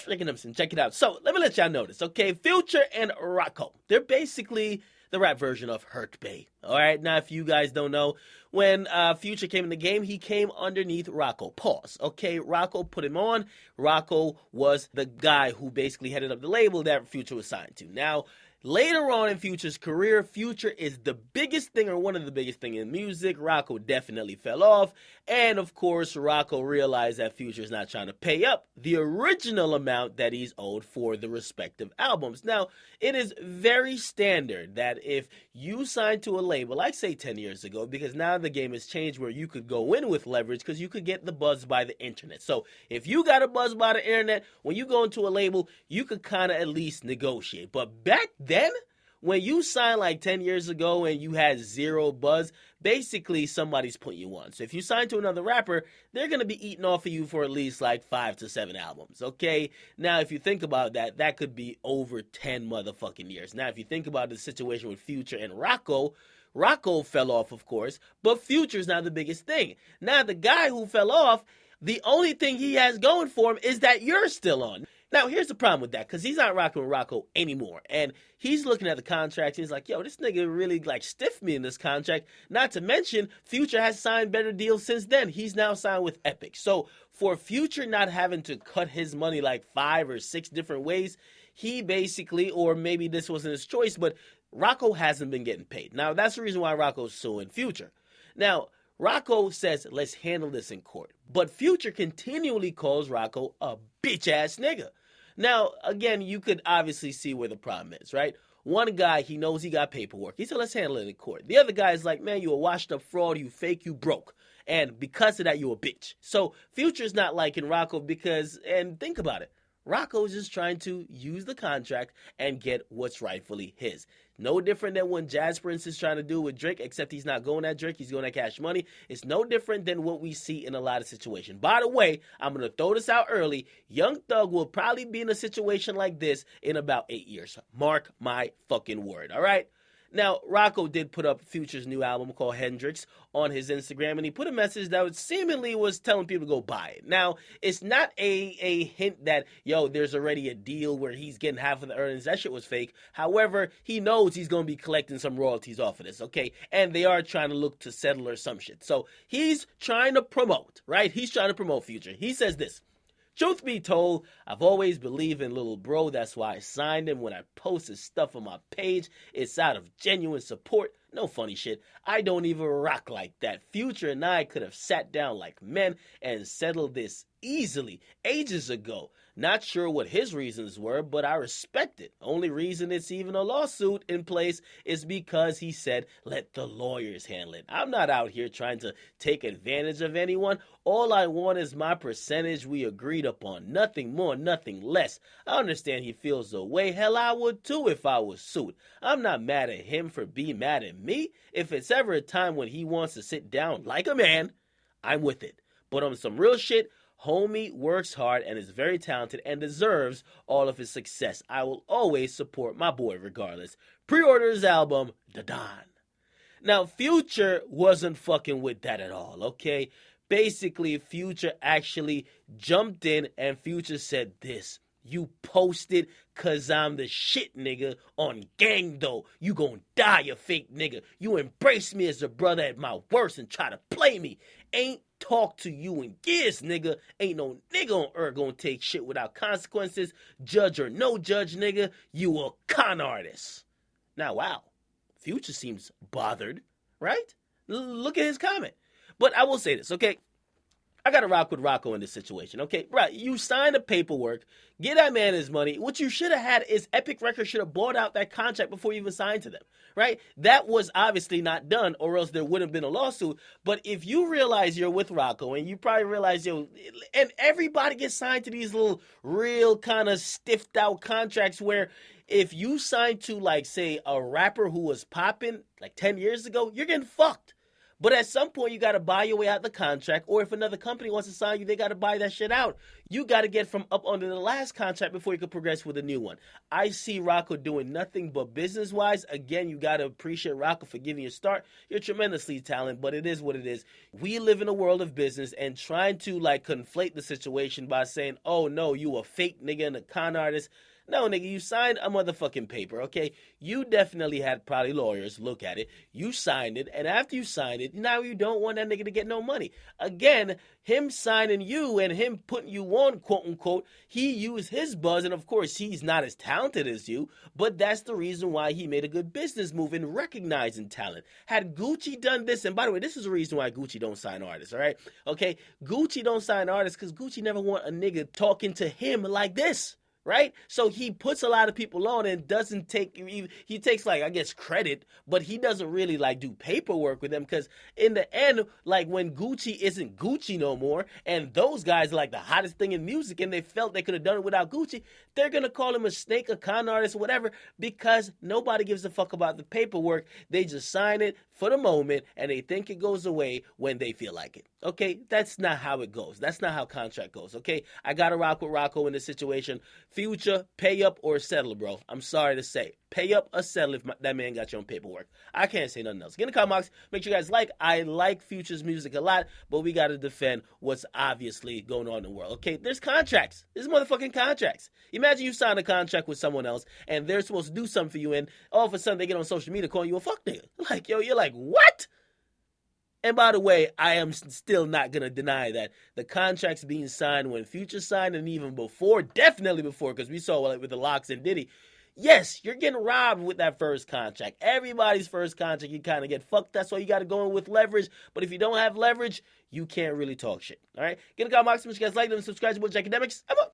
Check it out. So let me let y'all know this, okay? Future and Rocko, they're basically the rap version of Hurt Bay. All right, now if you guys don't know, when Future came in the game, he came underneath Rocko. Pause. Okay, Rocko put him on. Rocko was the guy who basically headed up the label that Future was signed to. Now, later on in Future's career, Future is the biggest thing or one of the biggest thing in music. Rocko definitely fell off. And of course, Rocko realized that Future's not trying to pay up the original amount that he's owed for the respective albums. Now, it is very standard that if you sign to a label, like say 10 years ago, because now the game has changed where you could go in with leverage because you could get the buzz by the internet. So if you got a buzz by the internet, when you go into a label, you could kind of at least negotiate. But back then, when you signed like 10 years ago and you had zero buzz, basically somebody's putting you on. So if you sign to another rapper, they're going to be eating off of you for at least like 5 to 7 albums, okay? Now, if you think about that, that could be over 10 motherfucking years. Now, if you think about the situation with Future and Rocko, Rocko fell off, of course, but Future's not the biggest thing. Now, the guy who fell off, the only thing he has going for him is that you're still on. Now, here's the problem with that, because he's not rocking with Rocko anymore. And he's looking at the contract, and he's like, yo, this nigga really, like, stiffed me in this contract. Not to mention, Future has signed better deals since then. He's now signed with Epic. So, for Future not having to cut his money like 5 or 6 different ways, he basically, or maybe this wasn't his choice, but Rocko hasn't been getting paid. Now, that's the reason why Rocko's suing Future. Now, Rocko says, let's handle this in court. But Future continually calls Rocko a bitch-ass nigga. Now, again, you could obviously see where the problem is, right? One guy, he knows he got paperwork. He said, let's handle it in court. The other guy is like, man, you a washed-up fraud, you fake, you broke. And because of that, you a bitch. So Future's not liking Rocko because, and think about it, Rocko is just trying to use the contract and get what's rightfully his. No different than when Jazz Prince is trying to do with Drake, except he's not going at Drake, he's going at Cash Money. It's no different than what we see in a lot of situations. By the way, I'm going to throw this out early. Young Thug will probably be in a situation like this in about 8 years. Mark my fucking word, all right? Now, Rocko did put up Future's new album called Hendrix on his Instagram, and he put a message that seemingly was telling people to go buy it. Now, it's not a hint that, yo, there's already a deal where he's getting half of the earnings. That shit was fake. However, he knows he's going to be collecting some royalties off of this, okay? And they are trying to look to settle or some shit. So he's trying to promote, right? He's trying to promote Future. He says this. Truth be told, I've always believed in little bro. That's why I signed him. When I post his stuff on my page, it's out of genuine support. No funny shit. I don't even rock like that. Future and I could have sat down like men and settled this easily ages ago. Not sure what his reasons were, but I respect it. Only reason it's even a lawsuit in place is because he said, let the lawyers handle it. I'm not out here trying to take advantage of anyone. All I want is my percentage we agreed upon. Nothing more, nothing less. I understand he feels the way. Hell, I would too if I was sued. I'm not mad at him for being mad at me. If it's ever a time when he wants to sit down like a man, I'm with it. But on some real shit, homie works hard and is very talented and deserves all of his success. I will always support my boy regardless. Pre-order his album, Da Don. Now, Future wasn't fucking with that at all, okay? Basically, Future actually jumped in and Future said this. You posted cause I'm the shit, nigga, on gang though. You gon' die, you fake nigga. You embrace me as a brother at my worst and try to play me. Ain't talk to you in years, nigga. Ain't no nigga on earth gonna take shit without consequences. Judge or no judge, nigga. You a con artist. Now, wow. Future seems bothered, right? Look at his comment. But I will say this, okay? I got to rock with Rocko in this situation, okay? Right, you signed the paperwork, get that man his money. What you should have had is Epic Records should have bought out that contract before you even signed to them, right? That was obviously not done, or else there would have been a lawsuit. But if you realize you're with Rocko, and you probably realize, yo, and everybody gets signed to these little real kind of stiffed out contracts where if you sign to, like, say, a rapper who was popping like 10 years ago, you're getting fucked. But at some point, you got to buy your way out the contract, or if another company wants to sign you, they got to buy that shit out. You got to get from up under the last contract before you can progress with a new one. I see Rocko doing nothing but business-wise. Again, you got to appreciate Rocko for giving you a start. You're tremendously talented, but it is what it is. We live in a world of business, and trying to like conflate the situation by saying, oh no, you a fake nigga and a con artist. No, nigga, you signed a motherfucking paper, okay? You definitely had probably lawyers look at it. You signed it, and after you signed it, now you don't want that nigga to get no money. Again, him signing you and him putting you on, quote-unquote, he used his buzz, and of course, he's not as talented as you, but that's the reason why he made a good business move in recognizing talent. Had Gucci done this, and by the way, this is the reason why Gucci don't sign artists, all right? Okay, Gucci don't sign artists because Gucci never want a nigga talking to him like this. Right? So he puts a lot of people on and doesn't take, he takes like, I guess, credit, but he doesn't really like do paperwork with them because in the end, like when Gucci isn't Gucci no more and those guys are like the hottest thing in music and they felt they could have done it without Gucci, they're going to call him a snake, a con artist, whatever, because nobody gives a fuck about the paperwork. They just sign it for the moment and they think it goes away when they feel like it. Okay? That's not how it goes. That's not how contract goes. Okay? I got to rock with Rocko in this situation. Future, pay up or settle, bro. I'm sorry to say. Pay up or settle if that man got you on paperwork. I can't say nothing else. Get in the comment box. Make sure you guys like. I like Future's music a lot, but we got to defend what's obviously going on in the world. Okay, there's contracts. There's motherfucking contracts. Imagine you sign a contract with someone else, and they're supposed to do something for you, and all of a sudden they get on social media calling you a fuck nigga. Like, yo, you're like, what? And by the way, I am still not going to deny that the contracts being signed when Future signed and even before, definitely before, because we saw it with the Locks and Diddy. Yes, you're getting robbed with that first contract. Everybody's first contract, you kind of get fucked. That's why you got to go in with leverage. But if you don't have leverage, you can't really talk shit. All right? Get in the comment box. Make sure you guys like them and subscribe to Akademiks. I'm up.